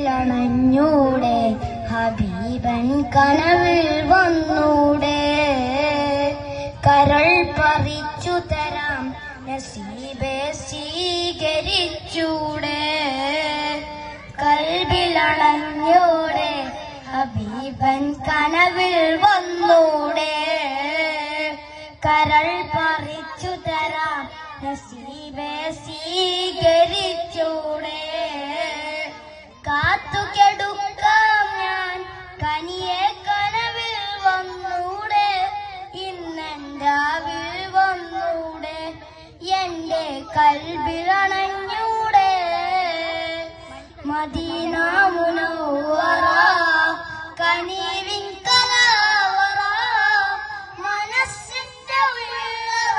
കൽബിലണഞ്ഞൂടെ ഹബീബൻ കനവിൽ വന്നൂടെ കരൾ പറിച്ചു തരാം നസീബെ സ്വീകരിച്ചൂടെ കൽബിലണഞ്ഞൂടെ ഹബീബൻ കനവിൽ വന്നൂടെ കരൾ പറിച്ചു തരാം നസീബെ സ്വീകരിച്ചൂടെ കാത്തുകെടുക്കാം ഞാൻ കനിയെ കനവിൽ വന്നൂടെ ഇന്നെന്റാവിൽ വന്നൂടെ എന്റെ കൽബിലണഞ്ഞൂടെ മദീന മുനവ്വറ കനിവിൻ കലാവറ മനസ്സിന്റെ ഉള്ളറ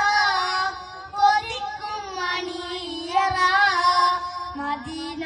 കൊതിക്കും മണിയറ മദീന